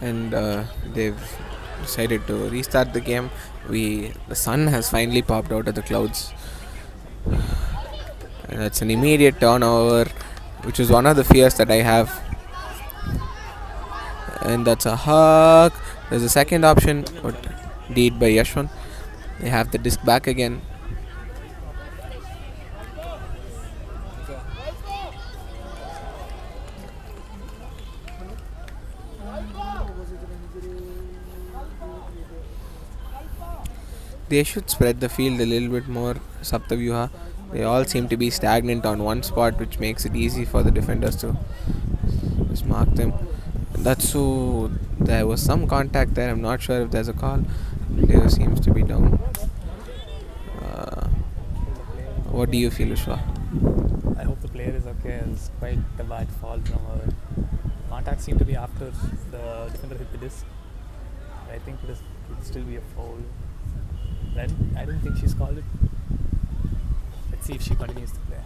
and they've decided to restart the game. The sun has finally popped out of the clouds, and it's an immediate turnover, which is one of the fears that I have. And that's a Huck. There's a second option, but deed by Yashwan. They have the disc back again. They should spread the field a little bit more, Sapthavyuha. They all seem to be stagnant on one spot, which makes it easy for the defenders to just mark them. That's so. There was some contact there. I'm not sure if there's a call. Player seems to be down. Uh, what do you feel, Ushwa? I hope the player is okay. It's quite a bad fall from her. Contact seemed to be after the defender hit the disc. I think it would still be a foul. Then I don't think she's called it. Let's see if she continues to play.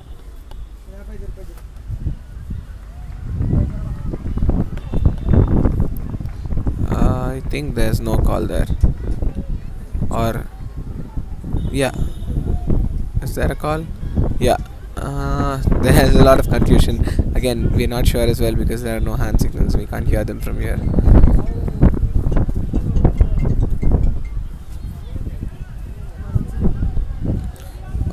I think there's no call there. Or yeah, is there a call? Yeah. There's a lot of confusion. Again, we're not sure as well because there are no hand signals. We can't hear them from here.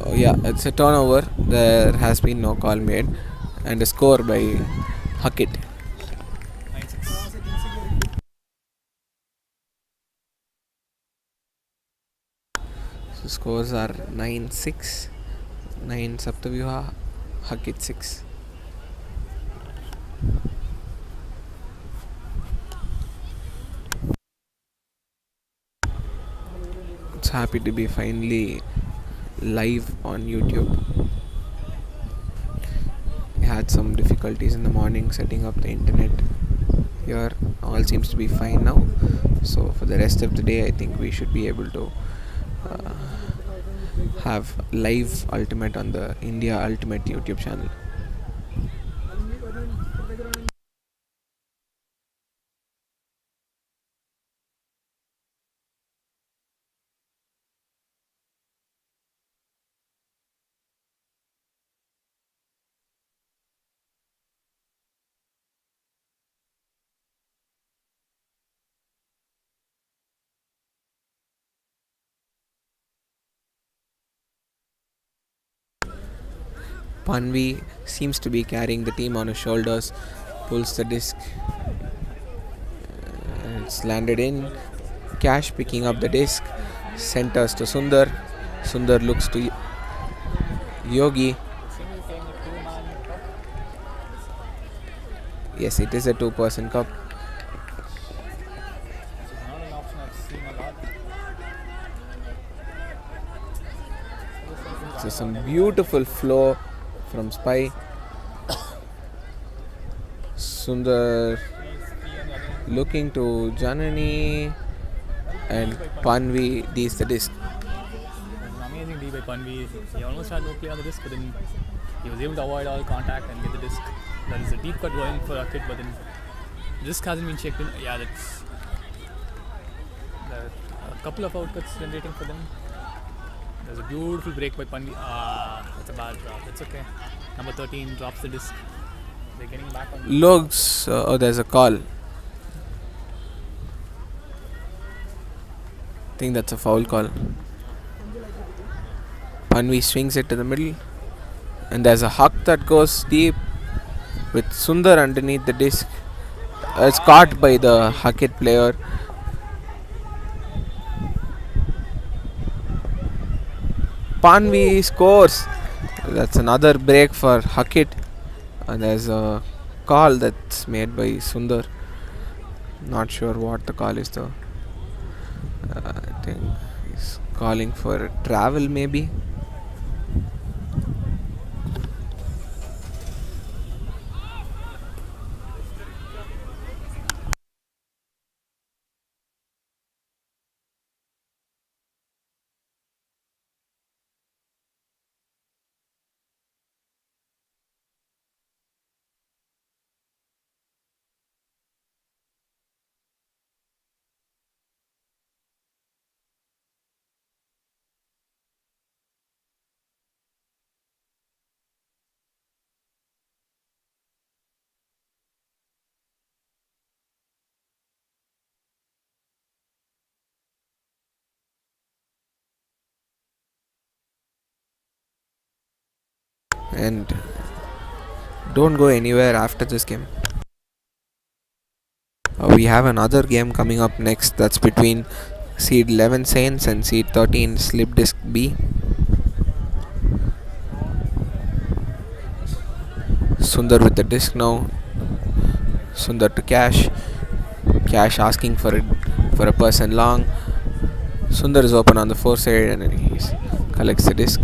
Oh yeah, it's a turnover. There has been no call made, and a score by Huck. So scores are 9-6, 9 Sapthavyuha, Huck 6. It's happy to be finally live on YouTube. We had some difficulties in the morning setting up the internet here. All seems to be fine now. So for the rest of the day, I think we should be able to uh, have live Ultimate on the India Ultimate YouTube channel. Panvi seems to be carrying the team on his shoulders, pulls the disc, it's landed in. Cash picking up the disc, centers to Sundar. Sundar looks to Yogi. Yes, it is a two-person cup. So some beautiful flow from Spy. Sundar looking to Janani, and Panvi deals the disc. An amazing D by Panvi. He almost had no play on the disc, but then he was able to avoid all contact and get the disc. There is a deep cut going for a kid, but then the disc hasn't been checked in. Yeah, that's a couple of outcuts generating for them. There's a beautiful break by Panvi. That's a bad drop. That's okay. Number 13 drops the disc. They're getting back on. Looks. There's a call. I think that's a foul call. Panvi swings it to the middle, and there's a Huck that goes deep with Sundar underneath the disc. It's caught by the Huckett player. Panvi scores. That's another break for Huckett, and there's a call that's made by Sundar. Not sure what the call is though. I think he's calling for travel maybe. and don't go anywhere after this game. We have another game coming up next, that's between seed 11 Saints and seed 13 Slip Disc B. Sundar with the disc now. Sundar to Cash. Cash asking for a person long. Sundar is open on the foreside and he collects the disc.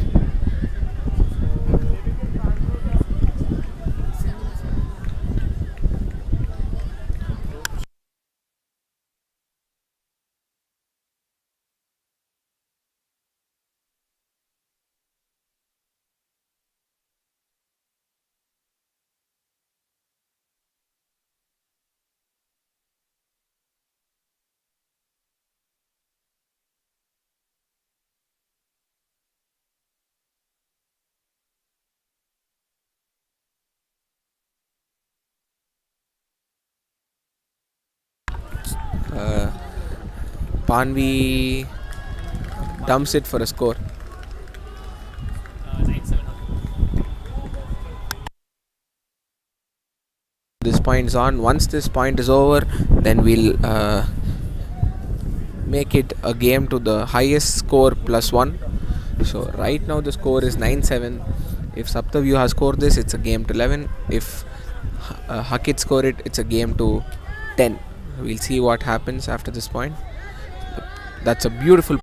Panvi dumps it for a score. 9-7. This point is on. Once this point is over, then we'll make it a game to the highest score +1. So right now the score is 9-7. If Sapthavyuha score this, it's a game to 11. If Huck score it, it's a game to 10. We'll see what happens after this point. That's a beautiful.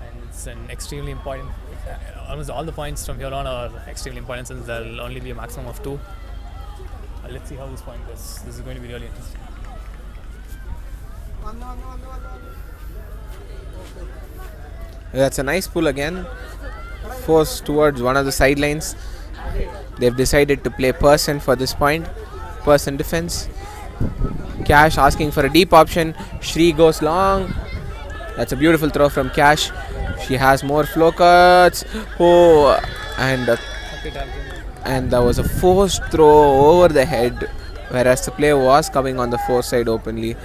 And it's an extremely important. Almost all the points from here on are extremely important since there'll only be a maximum of 2. Let's see how this point goes. This is going to be really interesting. That's a nice pull again. Force towards one of the sidelines. They've decided to play person for this point. Person defense. Cash asking for a deep option. Shri goes long. That's a beautiful throw from Cash. She has more flow cuts. Oh, and that was a forced throw over the head, whereas the player was coming on the foreside openly.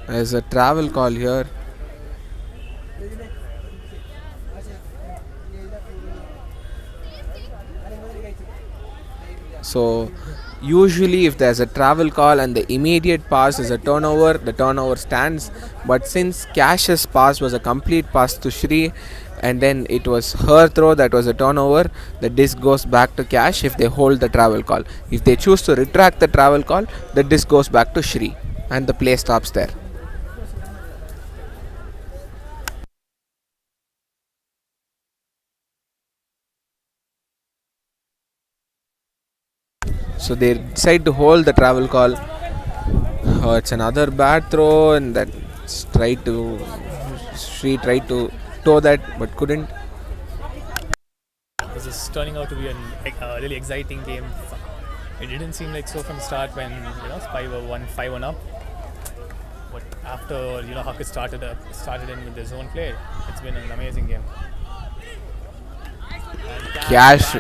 There's a travel call here. So usually if there's a travel call and the immediate pass is a turnover, the turnover stands. But since Cash's pass was a complete pass to Shri and then it was her throw that was a turnover, the disc goes back to Cash if they hold the travel call. If they choose to retract the travel call, the disc goes back to Shri and the play stops there. So they decide to hold the travel call. Oh, it's another bad throw, and Shri tried to toe that but couldn't. This is turning out to be a really exciting game. It didn't seem like so from the start when Spy were 5-1 up. But after Huck started in with the zone play, it's been an amazing game. Cash.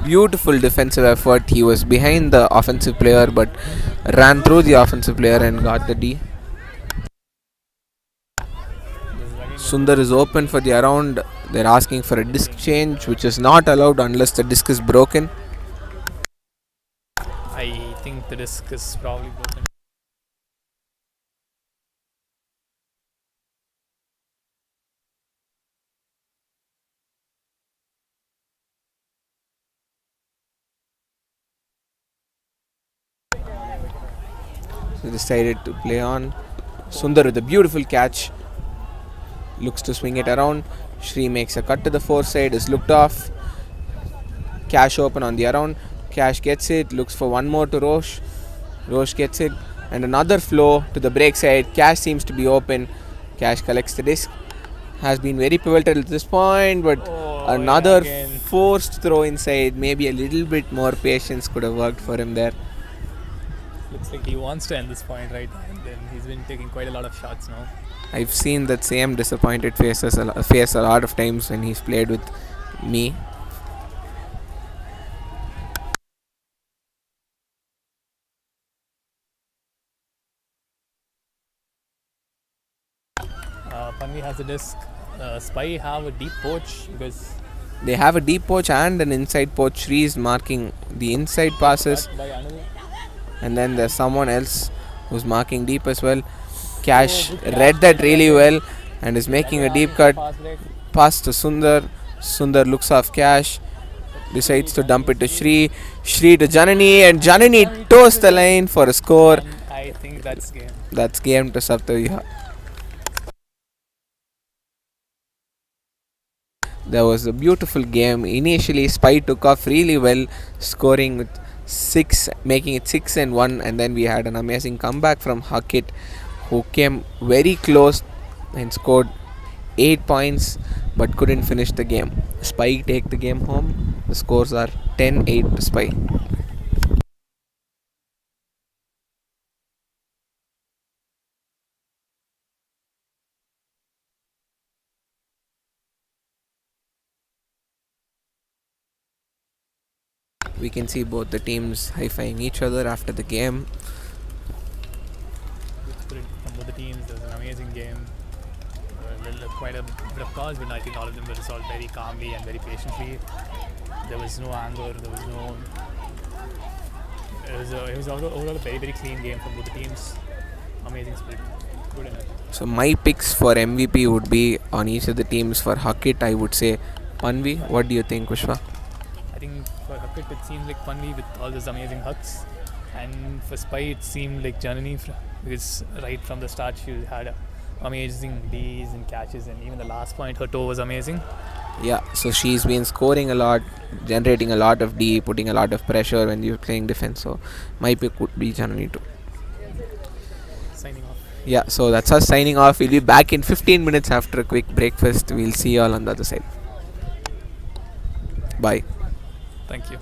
Beautiful defensive effort. He was behind the offensive player but ran through the offensive player and got the D. Sundar is open for the around. They're asking for a disc change, which is not allowed unless the disc is broken. I think the disc is probably broken. They decided to play on. Sundar with a beautiful catch. Looks to swing it around. Shri makes a cut to the foreside, is looked off. Cash open on the around. Cash gets it, looks for one more to Roche. Roche gets it, and another flow to the break side. Cash seems to be open. Cash collects the disc. Has been very pivotal at this point, but another forced throw inside. Maybe a little bit more patience could have worked for him there. Looks like he wants to end this point right now, and then he's been taking quite a lot of shots now. I've seen that same disappointed face a lot of times when he's played with me. has the disc. Spy have a deep poach because They have a deep poach and an inside poach. Shri is marking the inside passes, cut by Anil. and then there's someone else who's marking deep as well. Cash Oh, good catch. read that really well and is making a deep cut. Fast break. Pass to Sundar. Sundar looks off Cash. Decides to dump it to Shri. Shri to Janani, and Janani toes the line for a score. And I think that's game. That's game to Sapthavyuha. There was a beautiful game. Initially, Spy took off really well, scoring with 6, making it 6-1, and then we had an amazing comeback from Huck, who came very close and scored 8 points but couldn't finish the game. Spy take the game home. The scores are 10-8 to Spy. We can see both the teams high-fiving each other after the game. Good spirit from both the teams. It was an amazing game. Quite a bit of calls, but I think all of them were resolved very calmly and very patiently. There was no anger. There was no. It was overall a very, very clean game from both the teams. Amazing spirit. Good enough. So my picks for MVP would be on each of the teams. For Huckit, I would say Panvi. What do you think, Kushwa? I think for Huck it seemed like Panvi with all those amazing hucks, and for Spy it seemed like Janani because right from the start she had amazing Ds and catches, and even the last point her toe was amazing. Yeah, so she's been scoring a lot, generating a lot of D, putting a lot of pressure when you're playing defense. So my pick would be Janani too. Signing off. Yeah, so that's us signing off. We'll be back in 15 minutes after a quick breakfast. We'll see you all on the other side. Bye. Thank you.